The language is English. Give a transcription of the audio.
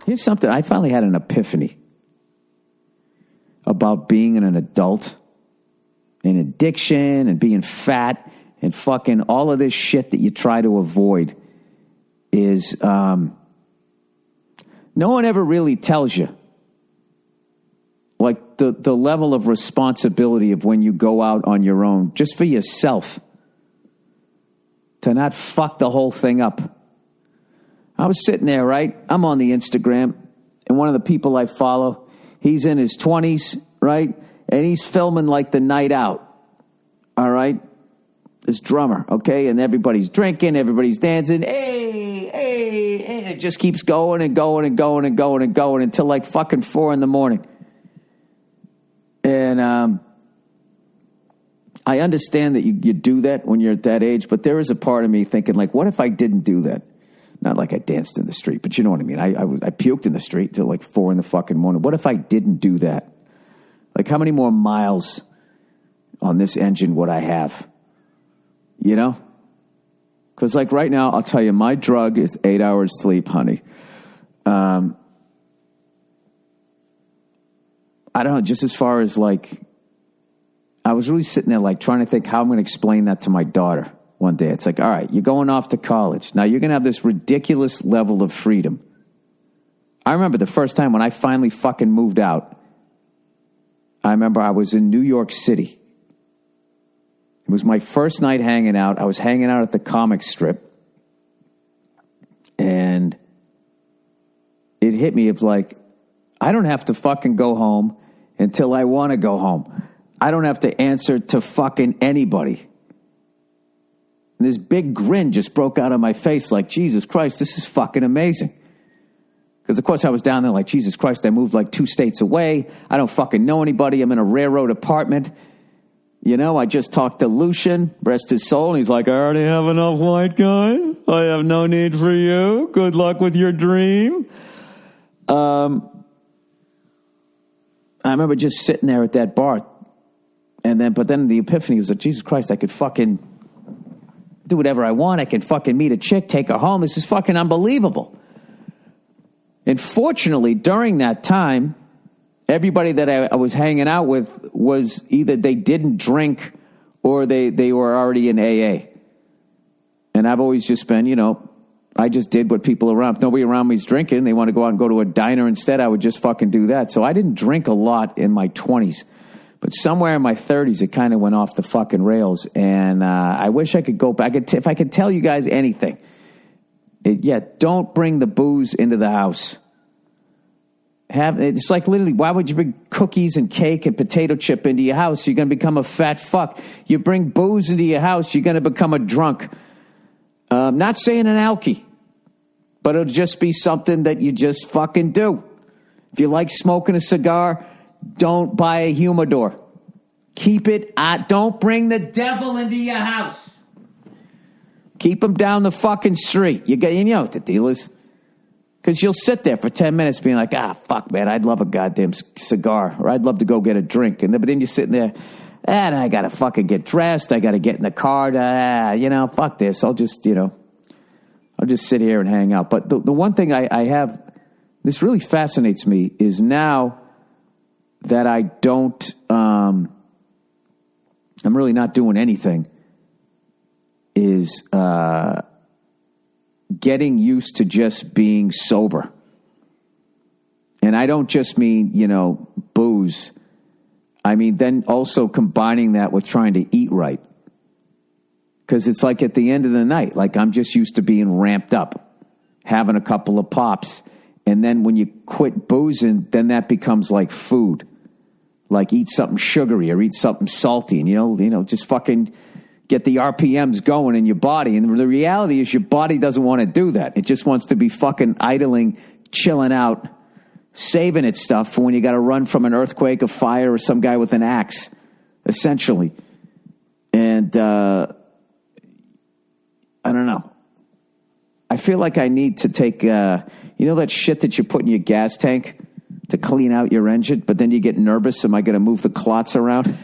Here's something. I finally had an epiphany about being an adult and addiction and being fat and fucking all of this shit that you try to avoid is no one ever really tells you like the level of responsibility of when you go out on your own just for yourself to not fuck the whole thing up. I was sitting there, right? I'm on the Instagram, and one of the people I follow, he's in his 20s, right? And he's filming like the night out, all right? This drummer, okay? And everybody's drinking, everybody's dancing. Hey, hey, hey. It just keeps going and going and going and going and going until like fucking 4 a.m. And I understand that you do that when you're at that age, but there is a part of me thinking, like, what if I didn't do that? Not like I danced in the street, but you know what I mean. I puked in the street till like 4 a.m. What if I didn't do that? Like, how many more miles on this engine would I have? You know? Because like right now, I'll tell you, my drug is 8 hours sleep, honey. I don't know, just as far as like, I was really sitting there like trying to think how I'm going to explain that to my daughter one day. It's like, all right, you're going off to college. Now you're going to have this ridiculous level of freedom. I remember the first time when I finally fucking moved out. I remember I was in New York City. It was my first night hanging out. I was hanging out at the comic strip. And it hit me of like, I don't have to fucking go home until I want to go home. I don't have to answer to fucking anybody. And this big grin just broke out of my face like, Jesus Christ, this is fucking amazing. Because, of course, I was down there like, Jesus Christ, I moved like 2 states away. I don't fucking know anybody. I'm in a railroad apartment. You know, I just talked to Lucian, rest his soul, and he's like, I already have enough white guys. I have no need for you. Good luck with your dream. I remember just sitting there at that bar. But then the epiphany was like, Jesus Christ, I could fucking do whatever I want. I can fucking meet a chick, take her home. This is fucking unbelievable. And fortunately, during that time, everybody that I was hanging out with was either they didn't drink or they were already in AA. And I've always just been, you know, I just did what people around, if nobody around me is drinking, they want to go out and go to a diner instead, I would just fucking do that. So I didn't drink a lot in my 20s. But somewhere in my 30s, it kind of went off the fucking rails. And I wish I could go back. If I could tell you guys anything, don't bring the booze into the house. It's like literally, why would you bring cookies and cake and potato chip into your house? You're going to become a fat fuck. You bring booze into your house, you're going to become a drunk. Not saying an alky, but it'll just be something that you just fucking do. If you like smoking a cigar, don't buy a humidor. Keep it out. Don't bring the devil into your house. Keep him down the fucking street. You know what the deal is. Because you'll sit there for 10 minutes being like, fuck, man, I'd love a goddamn cigar. Or I'd love to go get a drink. But then you're sitting there, and I got to fucking get dressed. I got to get in the car. Fuck this. I'll just sit here and hang out. But the one thing I have, this really fascinates me, is now that I don't, I'm really not doing anything, is getting used to just being sober. And I don't just mean, booze. I mean, then also combining that with trying to eat right. Because it's like at the end of the night, like I'm just used to being ramped up, having a couple of pops. And then when you quit boozing, then that becomes like food. Like eat something sugary or eat something salty and, just fucking get the RPMs going in your body. And the reality is your body doesn't want to do that. It just wants to be fucking idling, chilling out, saving its stuff for when you got to run from an earthquake, a fire, or some guy with an axe, essentially. And I don't know. I feel like I need to take, that shit that you put in your gas tank to clean out your engine, but then you get nervous. Am I going to move the clots around?